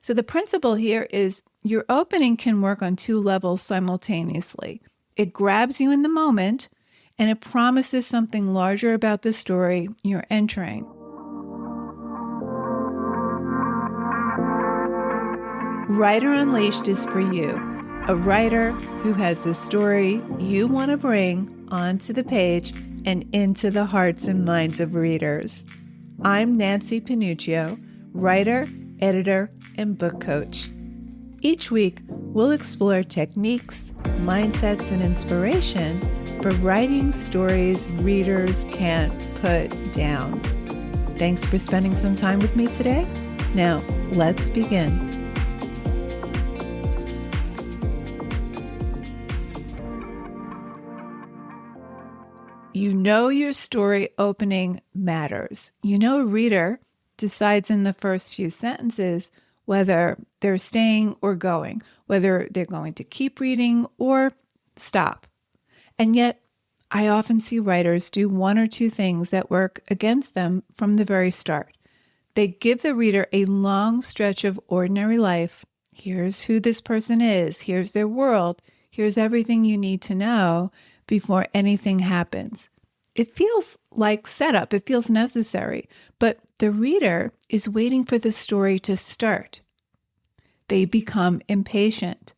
So the principle here is your opening can work on two levels simultaneously. It grabs you in the moment, and it promises something larger about the story you're entering. Writer Unleashed is for you, a writer who has the story you want to bring onto the page and into the hearts and minds of readers. I'm Nancy Panuccio, writer, editor, and book coach. Each week, we'll explore techniques, mindsets, and inspiration for writing stories readers can't put down. Thanks for spending some time with me today. Now, let's begin. You know your story opening matters. You know a reader decides in the first few sentences whether they're staying or going, whether they're going to keep reading or stop. And yet, I often see writers do one or two things that work against them from the very start. They give the reader a long stretch of ordinary life. Here's who this person is. Here's their world. Here's everything you need to know before anything happens. It feels like setup. It feels necessary, but the reader is waiting for the story to start. They become impatient.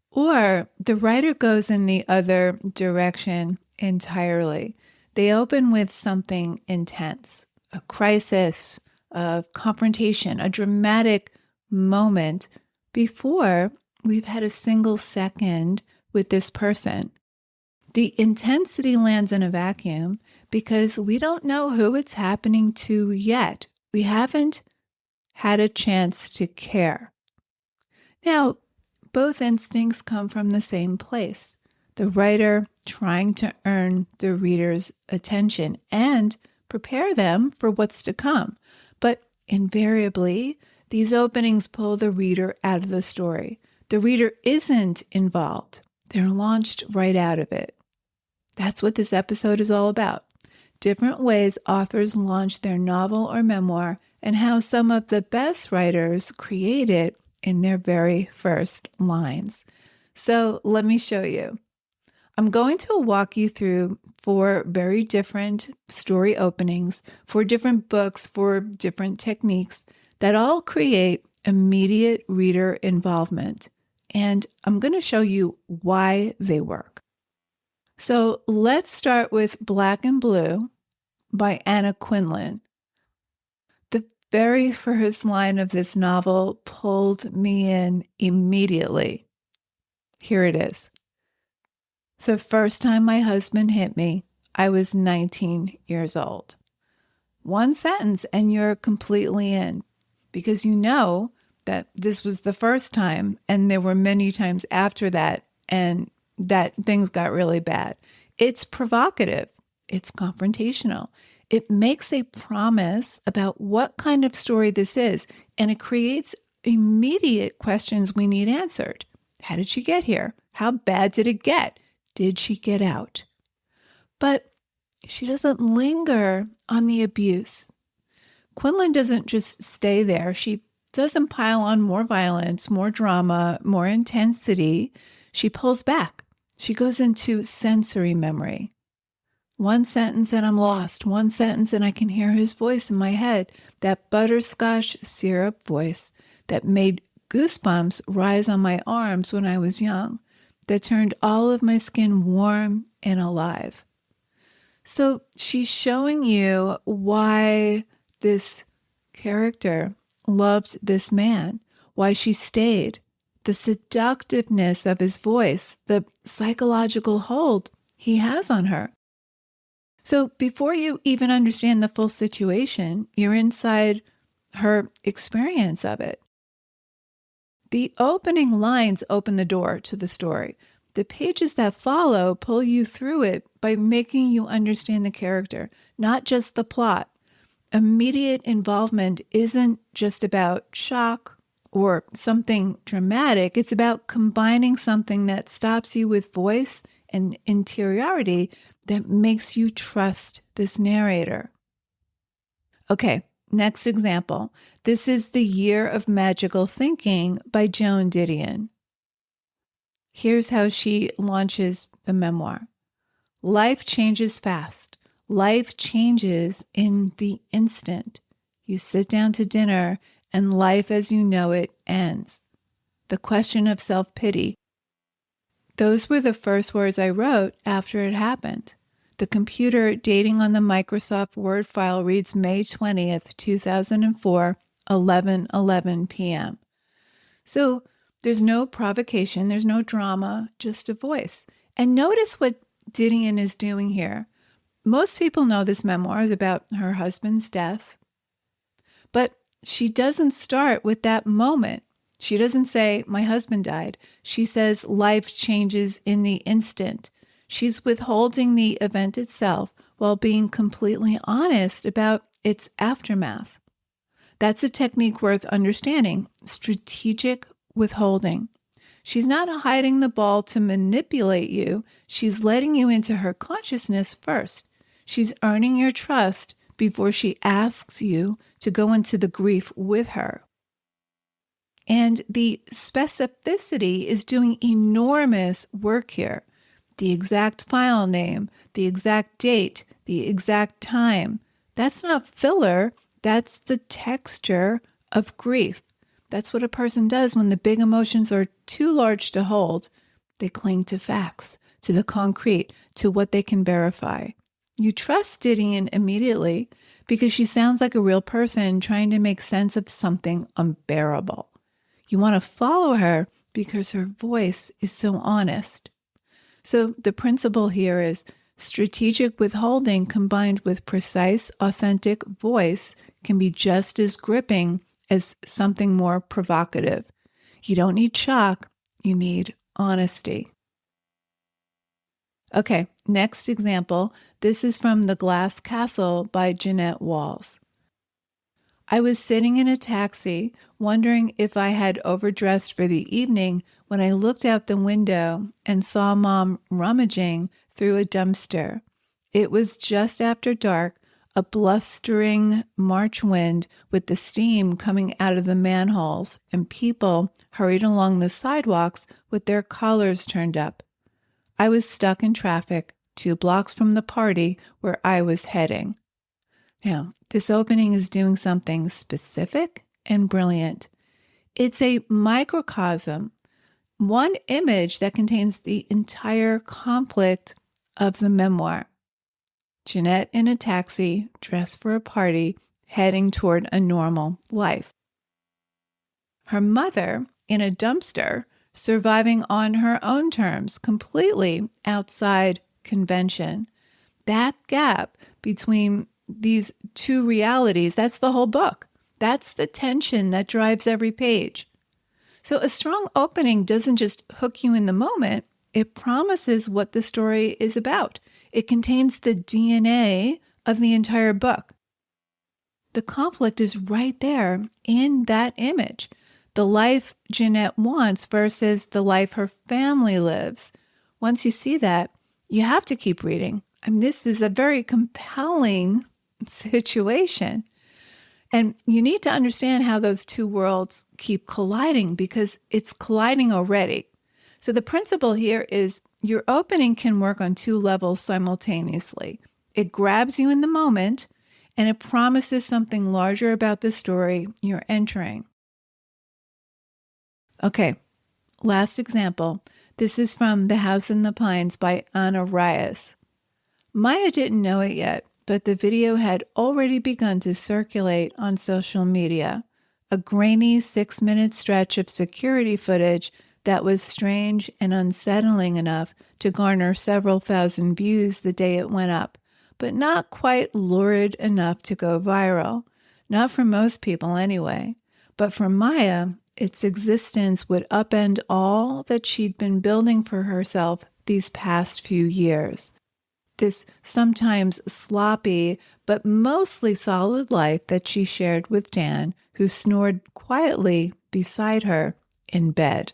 Or the writer goes in the other direction entirely. They open with something intense, a crisis, a confrontation, a dramatic moment before we've had a single second with this person. The intensity lands in a vacuum because we don't know who it's happening to yet. We haven't had a chance to care. Now, both instincts come from the same place. The writer trying to earn the reader's attention and prepare them for what's to come. But invariably, these openings pull the reader out of the story. The reader isn't involved. They're launched right out of it. That's what this episode is all about. Different ways authors launch their novel or memoir and how some of the best writers create it in their very first lines. So let me show you. I'm going to walk you through 4 very different story openings, 4 different books, 4 different techniques that all create immediate reader involvement. And I'm going to show you why they work. So let's start with Black and Blue by Anna Quindlen. The very first line of this novel pulled me in immediately. Here it is. The first time my husband hit me, I was 19 years old. One sentence and you're completely in because you know that this was the first time and there were many times after that and that things got really bad. It's provocative. It's confrontational. It makes a promise about what kind of story this is, and it creates immediate questions we need answered. How did she get here? How bad did it get? Did she get out? But she doesn't linger on the abuse. Quindlen doesn't just stay there. She doesn't pile on more violence, more drama, more intensity. She pulls back. She goes into sensory memory. One sentence and I'm lost. One sentence and I can hear his voice in my head, that butterscotch syrup voice that made goosebumps rise on my arms when I was young, that turned all of my skin warm and alive. So she's showing you why this character loves this man, why she stayed, the seductiveness of his voice, the psychological hold he has on her. So before you even understand the full situation, you're inside her experience of it. The opening lines open the door to the story. The pages that follow pull you through it by making you understand the character, not just the plot. Immediate involvement isn't just about shock or something dramatic. It's about combining something that stops you with voice and interiority that makes you trust this narrator. Okay, Next example. This is The Year of Magical Thinking by Joan Didion. Here's how she launches the memoir. Life changes fast. Life changes in the instant. You sit down to dinner and life as you know it ends. The question of self-pity. Those were the first words I wrote after it happened. The computer dating on the Microsoft Word file reads May 20th, 2004, 11:11 p.m. So there's no provocation, there's no drama, just a voice. And notice what Didion is doing here. Most people know this memoir is about her husband's death, but she doesn't start with that moment. She doesn't say, my husband died. She says, life changes in the instant. She's withholding the event itself while being completely honest about its aftermath. That's a technique worth understanding, strategic withholding. She's not hiding the ball to manipulate you. She's letting you into her consciousness first. She's earning your trust before she asks you to go into the grief with her. And the specificity is doing enormous work here. The exact file name, the exact date, the exact time. That's not filler. That's the texture of grief. That's what a person does when the big emotions are too large to hold. They cling to facts, to the concrete, to what they can verify. You trust Didion immediately because she sounds like a real person trying to make sense of something unbearable. You want to follow her because her voice is so honest. So the principle here is strategic withholding combined with precise, authentic voice can be just as gripping as something more provocative. You don't need shock, you need honesty. Okay, next example. This is from The Glass Castle by Jeanette Walls. I was sitting in a taxi, wondering if I had overdressed for the evening when I looked out the window and saw Mom rummaging through a dumpster. It was just after dark, a blustering March wind with the steam coming out of the manholes, and people hurried along the sidewalks with their collars turned up. I was stuck in traffic 2 blocks from the party where I was heading. Now, this opening is doing something specific and brilliant. It's a microcosm, one image that contains the entire conflict of the memoir. Jeanette in a taxi, dressed for a party, heading toward a normal life. Her mother in a dumpster, surviving on her own terms, completely outside convention. That gap between these two realities, that's the whole book. That's the tension that drives every page. So a strong opening doesn't just hook you in the moment, it promises what the story is about. It contains the DNA of the entire book. The conflict is right there in that image. The life Jeanette wants versus the life her family lives. Once you see that, you have to keep reading. I mean, this is a very compelling situation. And you need to understand how those two worlds keep colliding because it's colliding already. So the principle here is your opening can work on 2 levels simultaneously. It grabs you in the moment, and it promises something larger about the story you're entering. Okay, last example. This is from The House in the Pines by Anna Reyes. Maya didn't know it yet, but the video had already begun to circulate on social media. A grainy 6-minute stretch of security footage that was strange and unsettling enough to garner several thousand views the day it went up, but not quite lurid enough to go viral. Not for most people anyway. But for Maya, its existence would upend all that she'd been building for herself these past few years. This sometimes sloppy, but mostly solid life that she shared with Dan, who snored quietly beside her in bed.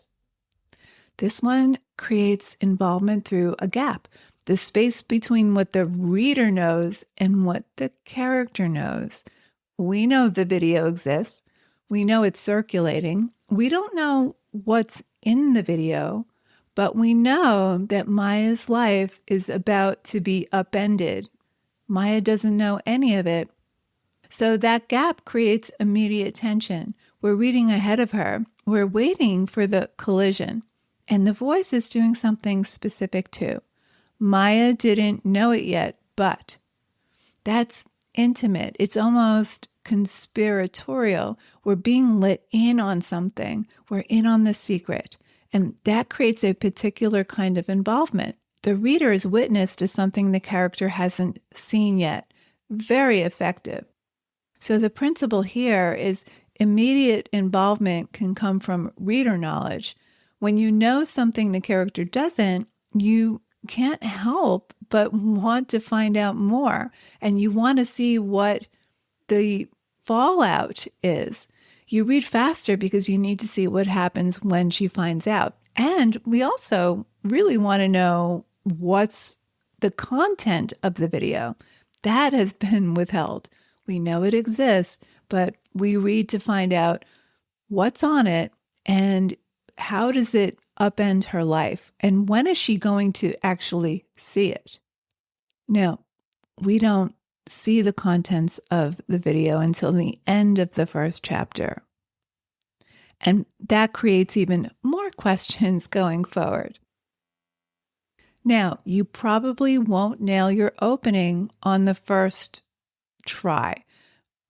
This one creates involvement through a gap, the space between what the reader knows and what the character knows. We know the video exists. We know it's circulating. We don't know what's in the video, but we know that Maya's life is about to be upended. Maya doesn't know any of it. So that gap creates immediate tension. We're reading ahead of her. We're waiting for the collision. And the voice is doing something specific too. Maya didn't know it yet, but that's intimate. It's almost conspiratorial. We're being let in on something. We're in on the secret. And that creates a particular kind of involvement. The reader is witness to something the character hasn't seen yet. Very effective. So the principle here is immediate involvement can come from reader knowledge. When you know something the character doesn't, you can't help but want to find out more. And you want to see what the fallout is. You read faster because you need to see what happens when she finds out. And we also really want to know what's the content of the video. That has been withheld. We know it exists, but we read to find out what's on it and how does it upend her life? And when is she going to actually see it? No, we don't see the contents of the video until the end of the first chapter. And that creates even more questions going forward. Now, you probably won't nail your opening on the first try,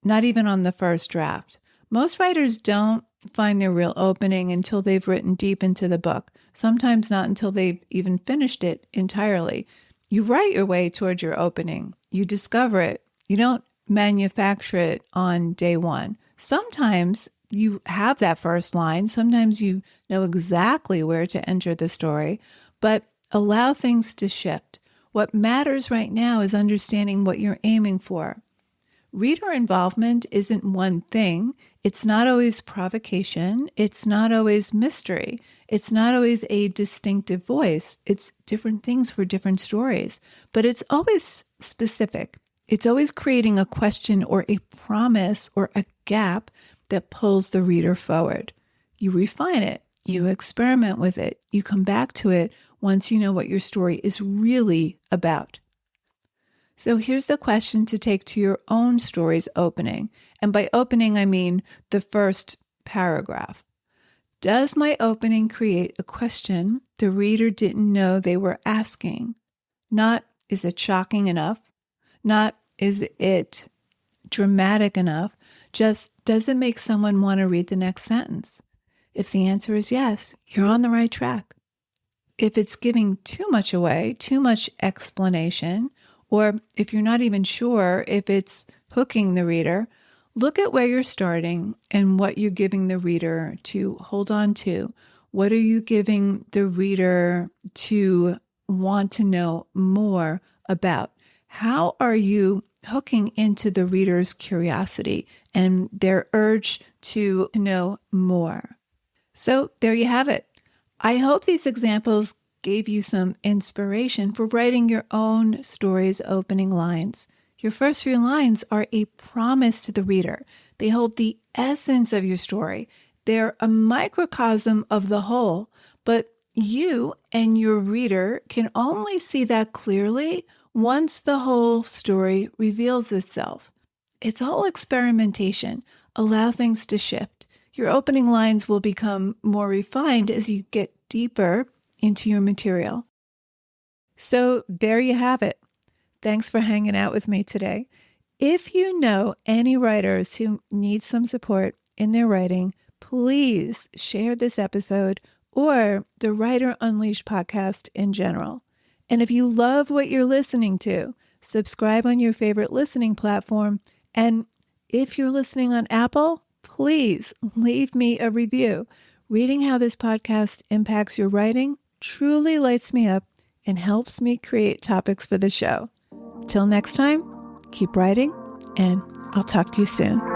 not even on the first draft. Most writers don't find their real opening until they've written deep into the book, sometimes not until they've even finished it entirely. You write your way towards your opening. You discover it. You don't manufacture it on day one. Sometimes you have that first line. Sometimes you know exactly where to enter the story, but allow things to shift. What matters right now is understanding what you're aiming for. Reader involvement isn't one thing. It's not always provocation. It's not always mystery. It's not always a distinctive voice. It's different things for different stories, but it's always specific. It's always creating a question or a promise or a gap that pulls the reader forward. You refine it. You experiment with it. You come back to it once you know what your story is really about. So here's the question to take to your own story's opening. And by opening, I mean the first paragraph. Does my opening create a question the reader didn't know they were asking? Not, is it shocking enough? Not, is it dramatic enough? Just, does it make someone want to read the next sentence? If the answer is yes, you're on the right track. If it's giving too much away, too much explanation, or if you're not even sure if it's hooking the reader, look at where you're starting and what you're giving the reader to hold on to. What are you giving the reader to want to know more about? How are you hooking into the reader's curiosity and their urge to know more? So there you have it. I hope these examples gave you some inspiration for writing your own story's opening lines. Your first few lines are a promise to the reader. They hold the essence of your story. They're a microcosm of the whole, but you and your reader can only see that clearly once the whole story reveals itself. It's all experimentation. Allow things to shift. Your opening lines will become more refined as you get deeper into your material. So there you have it. Thanks for hanging out with me today. If you know any writers who need some support in their writing, please share this episode or the Writer Unleashed podcast in general. And if you love what you're listening to, subscribe on your favorite listening platform. And if you're listening on Apple, please leave me a review. Reading how this podcast impacts your writing truly lights me up and helps me create topics for the show. Till next time, keep writing, and I'll talk to you soon.